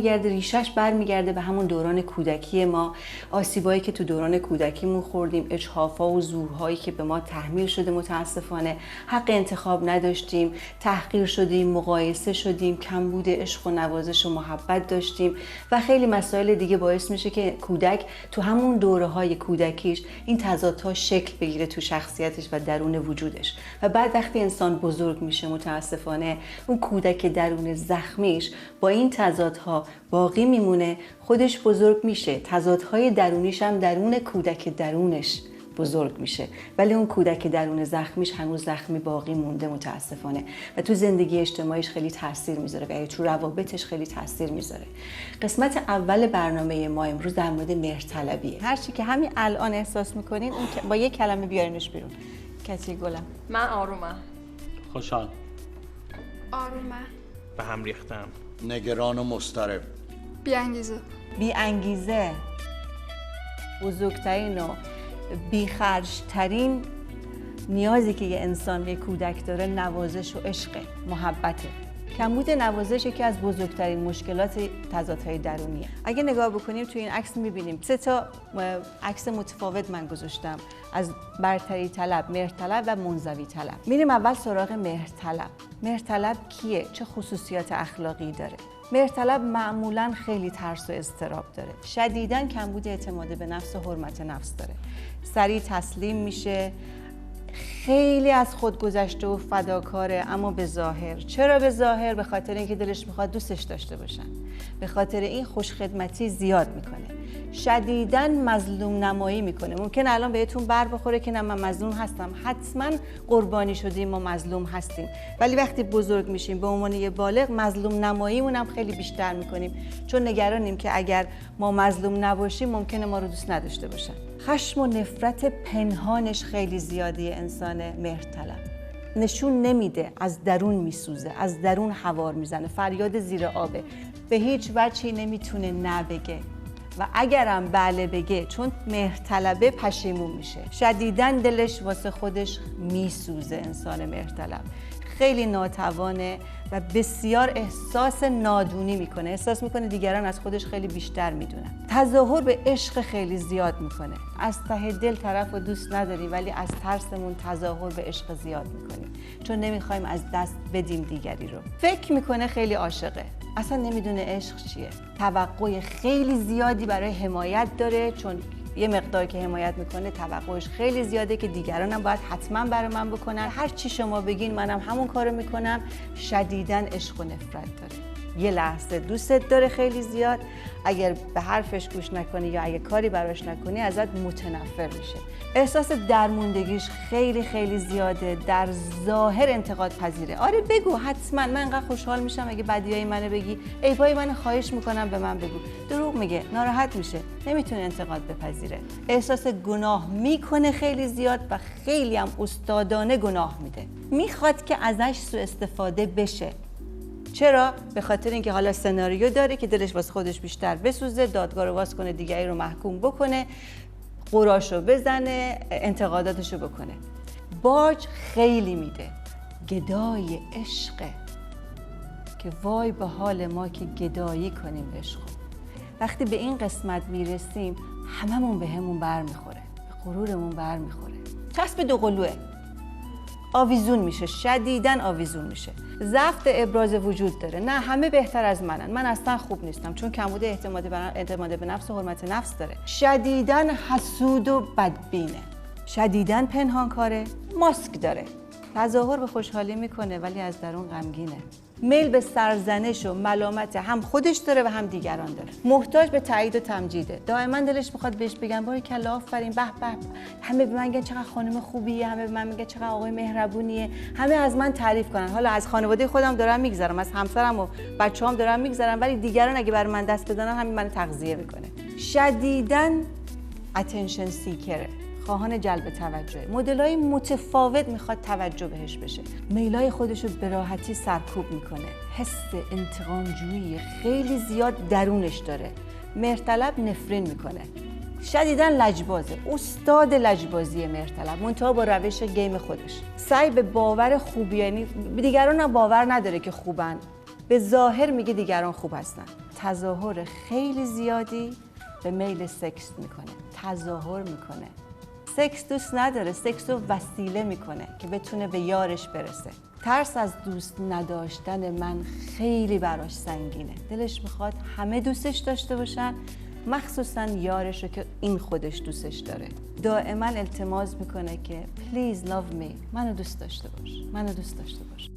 میگرده، ریشش برمیگرده به همون دوران کودکی ما، آسیبایی که تو دوران کودکیمون خوردیم، اجحاف‌ها و زورهایی که به ما تحمیل شده، متاسفانه حق انتخاب نداشتیم، تحقیر شدیم، مقایسه شدیم، کمبود عشق و نوازش و محبت داشتیم و خیلی مسائل دیگه باعث میشه که کودک تو همون دوره‌های کودکیش این تضادها شکل بگیره تو شخصیتش و درون وجودش و بعد وقتی انسان بزرگ میشه متاسفانه اون کودک درون زخمیش با این تضادها باقی میمونه، خودش بزرگ میشه، تضادهای درونیش هم درون کودک درونش بزرگ میشه، ولی اون کودک درون زخمیش هنوز زخمی باقی مونده متاسفانه و تو زندگی اجتماعیش خیلی تاثیر میذاره و تو روابطش خیلی تاثیر میذاره. قسمت اول برنامه ما امروز در مورد مهرطلبیه. هر چی که همین الان احساس میکنین اون با یک کلمه بیارینش بیرون. کسی گلم؟ من آرومم. خوشحال. آرومه. به هم ریختم. نگران و مضطرب. بی‌انگیزه. بی انگیزه. بزرگترین و بی‌خرج‌ترین نیازی که یه انسان، یه کودک داره نوازش و عشق، محبته. کمبود نوازش یکی از بزرگترین مشکلات تضادهای درونیه. اگه نگاه بکنیم توی این عکس می‌بینیم 3 عکس متفاوت من گذاشتم از برتری طلب، مهرطلب و منزوی طلب. میریم اول سراغ مهرطلب. مهرطلب کیه؟ چه خصوصیات اخلاقی داره؟ مهرطلب معمولاً خیلی ترس و اضطراب داره. شدیداً کمبود اعتماد به نفس و حرمت نفس داره. سریع تسلیم میشه. خیلی از خود گذشته و فداکاره، اما به ظاهر. چرا به ظاهر؟ به خاطر اینکه دلش میخواد دوستش داشته باشن. به خاطر این خوشخدمتی زیاد میکنه. شدیداً مظلوم نمایی میکنه. ممکن الان بهتون بر بخوره که نه من مظلوم هستم. حتما قربانی شدیم و مظلوم هستیم. ولی وقتی بزرگ میشیم به عنوان یه بالغ مظلوم نماییمون هم خیلی بیشتر میکنیم. چون نگرانیم که اگر ما مظلوم نباشیم ممکنه ما رو دوست نداشته باشن. خشم و نفرت پنهانش خیلی زیادی انسان مهرطلب. نشون نمیده، از درون میسوزه، از درون هوار میزنه، فریاد زیر آبه. به هیچ وجهی نمیتونه نه بگه و اگرم بله بگه چون مهرطلبه پشیمون میشه. شدیداً دلش واسه خودش میسوزه انسان مهرطلب. خیلی ناتوانه و بسیار احساس نادونی میکنه. احساس میکنه دیگران از خودش خیلی بیشتر میدونن. تظاهر به عشق خیلی زیاد میکنه. از ته دل طرف رو دوست نداریم ولی از ترسمون تظاهر به عشق زیاد میکنیم. چون نمیخوایم از دست بدیم دیگری رو. فکر میکنه خیلی عاشقه. اصلا نمیدونه عشق چیه. توقع خیلی زیادی برای حمایت داره چون یه مقدار که حمایت میکنه توقعش خیلی زیاده که دیگرانم باید حتما برای من بکنن. هر چی شما بگین منم همون کارو میکنم. شدیداً عشق و نفرت داره. یه لحظه دوستت داره خیلی زیاد، اگر به حرفش گوش نکنی یا اگه کاری براش نکنی ازت متنفر میشه. احساس درموندگیش خیلی خیلی زیاده. در ظاهر انتقاد پذیره. آره بگو حتما، من انقدر خوشحال میشم اگه بدیای منو بگی، عیبای منو خواهش میکنم به من بگو. دروغ میگه، ناراحت میشه، نمیتونه انتقاد بپذیره. احساس گناه میکنه خیلی زیاد و خیلی هم استادانه گناه میده. میخواد که ازش سوء استفاده بشه. چرا؟ به خاطر اینکه حالا سناریو داره که دلش واسه خودش بیشتر بسوزه، دادگاه رو باز کنه، دیگری رو محکوم بکنه، قراشو بزنه، انتقاداتشو بکنه. باج خیلی میده. گدای عشقه که وای به حال ما که گدایی کنیم عشقو. وقتی به این قسمت میرسیم هممون به همون بر میخوره، به غرورمون بر میخوره. چسب دوقلوه، آویزون میشه، شدیداً آویزون میشه. ضعف ابراز وجود داره. نه همه بهتر از منن، من اصلا خوب نیستم، چون کمبود اعتماد به نفس و حرمت نفس داره. شدیداً حسود و بدبینه. شدیداً پنهانکاره، ماسک داره. تظاهر به خوشحالی میکنه ولی از درون غمگینه. میل به سرزنش و ملامت هم خودش داره و هم دیگران داره. محتاج به تایید و تمجیده. دائما دلش میخواد بهش بگن باریکلا آفرین، به به، همه به من میگن چقدر خانم خوبیه، همه به من میگن چقدر آقای مهربونیه، همه از من تعریف کنن. حالا از خانواده خودم دارم میگذرم، از همسرم و بچه‌هام دارم میگذرم، ولی دیگران اگه برای من دست بزنن همین منو تغذیه میکنه. شدیداً اتنشن سیکره، خواهان جلب توجه. مدل‌های متفاوت میخواد توجه بهش بشه. میلای خودش رو به راحتی سرکوب میکنه. حس انتقام‌جویی خیلی زیاد درونش داره. مهرطلب نفرین میکنه. شدیداً لجبازه، استاد لجبازی مهرطلب، منتها با روش گیم خودش. سعی به باور خوبی، یعنی دیگران هم باور نداره که خوبن. به ظاهر میگه دیگران خوب هستن. تظاهر خیلی زیادی به میل سکس میکنه، تظاهر میکنه. سکس دوست نداره، سکس رو وسیله میکنه که بتونه به یارش برسه. ترس از دوست نداشتن من خیلی براش سنگینه. دلش میخواد همه دوستش داشته باشن، مخصوصا یارش رو که این خودش دوستش داره. دائما التماس میکنه که please love me، منو دوست داشته باش، منو دوست داشته باش.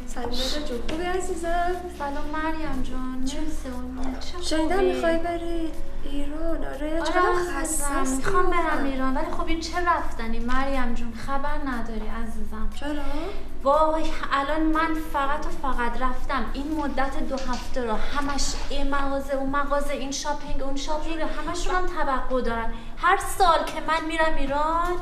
سلام جون، خوبی عزیزم؟ سلام مریم جان، مرسی قربونت. شنیدم میخوای بری ایران. آره چرا خسته؟ میخوام برم ایران، ولی خب این چه رفتنی مریم جون، خبر نداری عزیزم. چرا؟ وای الان من فقط رفتم این مدت 2 هفته رو، همش این مغازه اون مغازه، این شاپینگ اون شاپینگ، همشون هم توقع دارن. هر سال که من میرم ایران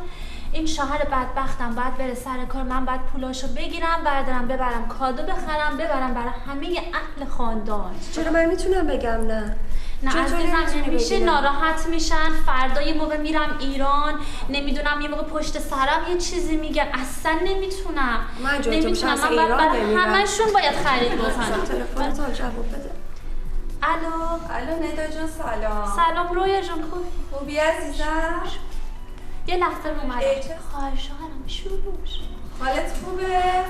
این شوهر بدبختم باید بره سر کار، من باید پولاشو بگیرم بردارم ببرم کادو بخرم ببرم برای همه اهل خاندان. چرا من میتونم بگم نه؟ نه عزیزم نمیشه، ناراحت میشن. فردا یه موقع میرم ایران نمیدونم، یه موقع پشت سرم یه چیزی میگن، اصلا نمیتونم. من جای تو میشم از من ایران نمیرم. همشون باید خرید بکنم. تلفنت رو جواب بده. الو ندا جون سلام. سلام رویا جون، خوبی عزیزم؟ یه لحظه رو اومدم. خواهر شوهرم شروع شد. حالت خوبه؟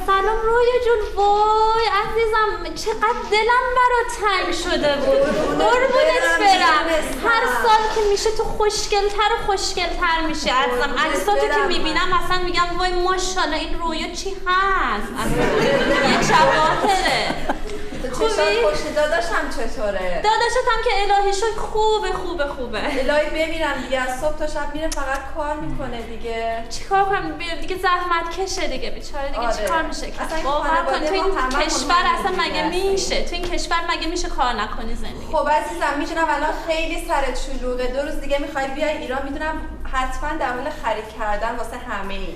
سلام رویا جون. وای عزیزم چقدر دلم برات تنگ شده بود. قربونت برم. هر سال که میشه تو خوشگل‌تر و خوشگل‌تر میشه عزیزم. عکساتو که میبینم اصلا میگم وای ماشاءالله این رویا چی هست؟ اصلا یه جواهره. چشات خوشه. داداشم چطوره؟ داداشتم که الهی شد خوبه. الهی بمیرم دیگه، از صبح تا شب میره فقط کار میکنه دیگه. چیکار کنم دیگه، زحمت کشه دیگه بیچاره دیگه. آره. چیکار میشه که واقعا تو این کشور اصلا مگه میشه، تو این کشور مگه میشه کار نکنی زندگی؟ خب عزیزم میدونم الان خیلی سرت شلوغه، 2 روز دیگه میخوای بیای ایران، میدونم حتما در حال خرید کردن واسه همه ای.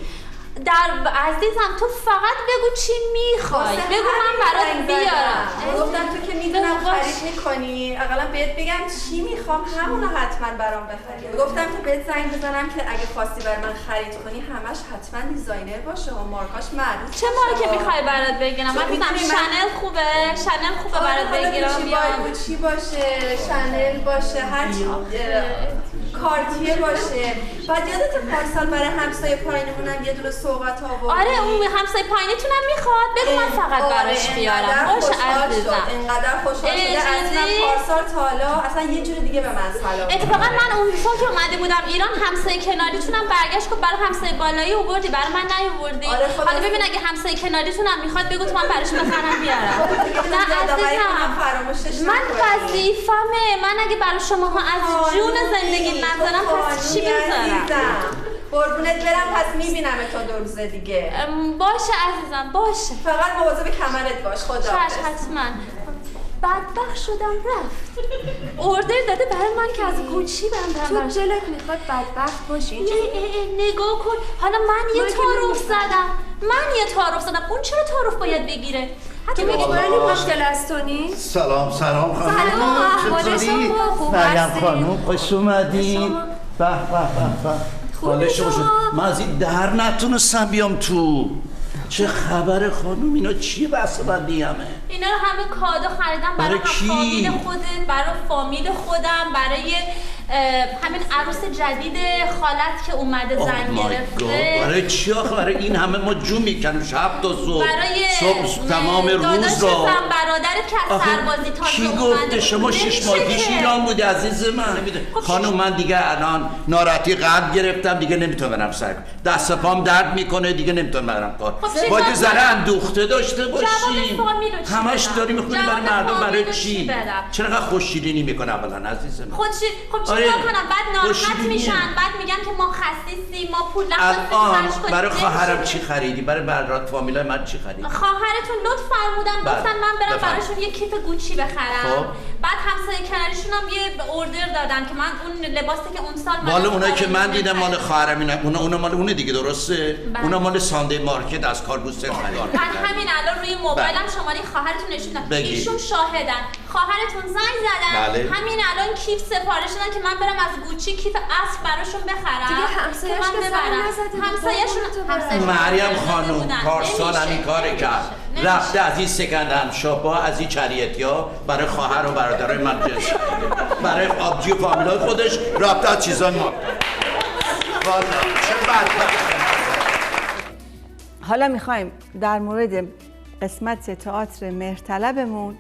عزیزم تو فقط بگو چی میخوای، بگو من برات بیارم. گفتم تو که میدونم خرید میکنی، اقلا بهت بگم چی میخوام همونو حتما برام بخری. گفتم که بهت زنگ بزنم که اگه خواستی برای من خرید کنی همش حتما دیزاینر باشه و مارکاش معروف. چه مارکی میخوای برات بگیرم؟ من میگم شنل خوبه برات بگیرم. چی باشه، شنل باشه، هر چی کارتیه باشه. بعد یادت پارسال برای همسایه پایینمونم یه دونه سوغات آورد. آره اون همسایه پایینتونم میخواد، بگو من فقط براش بیارم. باشه عزیزم. اینقدر خوشحال شده عزیزم پارسال تا حالا اصلا یه جور دیگه به من سلام. اتفاقا من اون سال که اومده بودم ایران همسایه کناریتونم برگشت که برای همسایه بالایی آوردی، برای من نیاوردی. آره حالا ببین اگه همسایه کناریتونم میخواد بگو تو من براش بخرم بیارم. نه عزیزم من وظیفمه، من اگه برای شماها از جون زندگی نذارم پس چی بذارم؟ قربونت برم، پس میبینم تا 2 روز دیگه. باشه عزیزم باشه، فقط مواظب کمرت باش. خدا حتما. بدبخت شدم رفت اوردر داده برای من که از گوچی برم. تو دلت میخواد بدبخت باشی. نگاه کن حالا من یه تعارف زدم، اون چرا تعارف باید بگیره؟ حتی میگه برای مشکل از تو نیست. سلام خانم. چطوری؟ مریم خانم خوش اومدین. به حال شما شد. من از این در نتونستم بیام تو. چه خبر خانم؟ اینا چیه بسته بندی همه؟ اینا رو همه کادو خریدم برای فامیل خودت، برای فامیل خودم، برای همین عروس جدید خالت که اومده زن گرفته. برای چی آخه؟ برای این همه ما جو میکنیم شب تا صبح، صبح تمام روز رو. داداشتم برادرت که از سربازی تازه کی گفته؟ شما 6 ماه پیش ایران بودی عزیز من. خانم من دیگه الان ناراحتی قلب گرفتم، دیگه نمیتونم برم سر کار، دست پام درد میکنه، دیگه نمیتونم برم کار. باید ذره اندوخته داشته باشیم. همش داری میخونی برای مردم. برای چی؟ چرا خوششیرینی میکنه اولا عزیز من؟ خب چیکار کنم؟ بعد ناراحت میشن، بعد میگن که ما خسیسیم، ما پول نخواستیم. برای خواهرم چی خریدی؟ برای برادر فامیلای من چی خریدی؟ خواهرتون لطف فرمودن گفتن من برم براشون یه کیف گوچی بخرم. بعد همسایه کناریشون هم یه اوردر دادن که من اون لباسی که اون سال مال اونایی که من دیدم مال خواهرم اینا، اونا مال اونه دیگه، درسته؟ اونا مال ساندی مارکت از کارگوستر خرید. من همین الان روی موبایلم شماره خواهرتون نشون دادم، ایشون شاهدن. خواهرتون زنگ زدن همین الان کیف سفارش دادن که من برم از گوچی کیف اسب براشون بخرم دیگه همسایه‌اش که زنگ نزدی. همسایه‌شون مریم خانم پارسال همین کار کرد، رفته از این سکند هند شاپا، از این چریتیا برای خواهر و برادرای من جنس خریده. برای آبجی و فامیلای خودش رفته از چیزای ما. والا چه بدبخت. حالا میخوایم در مورد قسمت تئاتر مهرطلبمون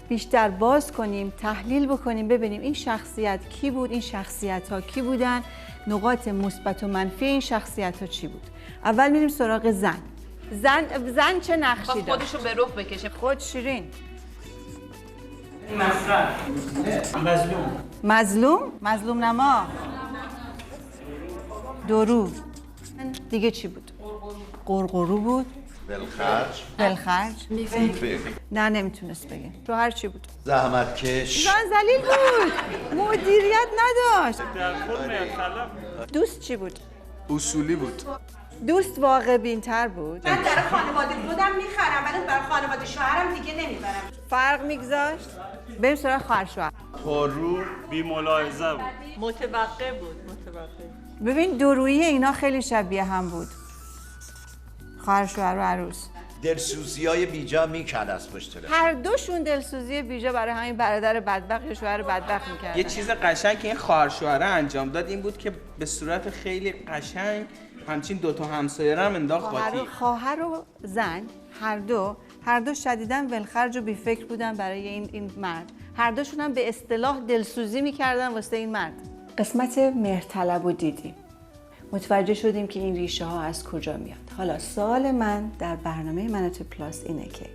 بیشتر باز کنیم، تحلیل بکنیم، ببینیم این شخصیت کی بود، این شخصیت ها کی بودن، نقاط مثبت و منفی این شخصیت ها چی بود. اول میریم سراغ زن چه نقشی داشت؟ خودشو به رخ بکشه. خود شیرین. مظلوم نما. درو. دیگه چی بود؟ قرقرو بود. بلخرج. نه نمیتونست بگه. شوهر چی بود؟ زحمتکش. زن ذلیل بود. مدیریت نداشت. دوست چی بود؟ اصولی بود. دوست واقع بین‌تر بود. من در خانواده خودم میخرم ولی برای خانواده شوهرم دیگه نمیبرم. فرق میگذاشت. بریم سراغ خواهر شوهر. پررو بی ملاحظه بود. متوقع بود. ببین دورویی اینا خیلی شبیه هم بود. خواهر شوهر و عروس. دلسوزیای بیجا میکرد از پشت رو. هر دوشون دلسوزی بیجا برای همین برادر بدبخت یا شوهر بدبخت میکردن. یه چیز قشنگ که این خواهر شوهره انجام داد این بود که به صورت خیلی قشنگ همچین دوتا همسایه رو هم انداخت قاطی. خواهر و زن هر دو شدیداً ولخرج و بیفکر بودن برای این مرد. هر دوشون هم به اصطلاح دلسوزی میکردن واسه این مرد. قسمت مهرطلب رو دیدیم. متوجه شدیم که این ریشه ها از کجا میاد. حالا سوال من در برنامه مناطو پلاس اینه که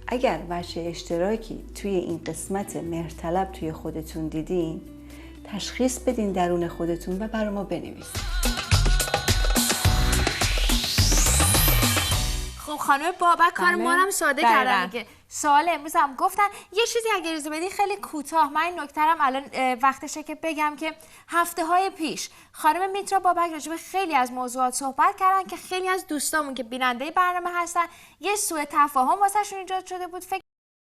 اگر وجه اشتراکی توی این قسمت مهرطلب توی خودتون دیدین، تشخیص بدین درون خودتون و برای ما بنویسین. خب خانم بابک کار ما هم ساده کردن دیگه. سوال امروز هم گفتن یه چیزی اگه اجازه بدی خیلی کوتاه، من این نکته‌ام الان وقتشه که بگم که هفته‌های پیش خانم میترا بابک راجع به خیلی از موضوعات صحبت کردن که خیلی از دوستامون که بیننده برنامه هستن یه سوء تفاهم واسهشون ایجاد شده بود. فکر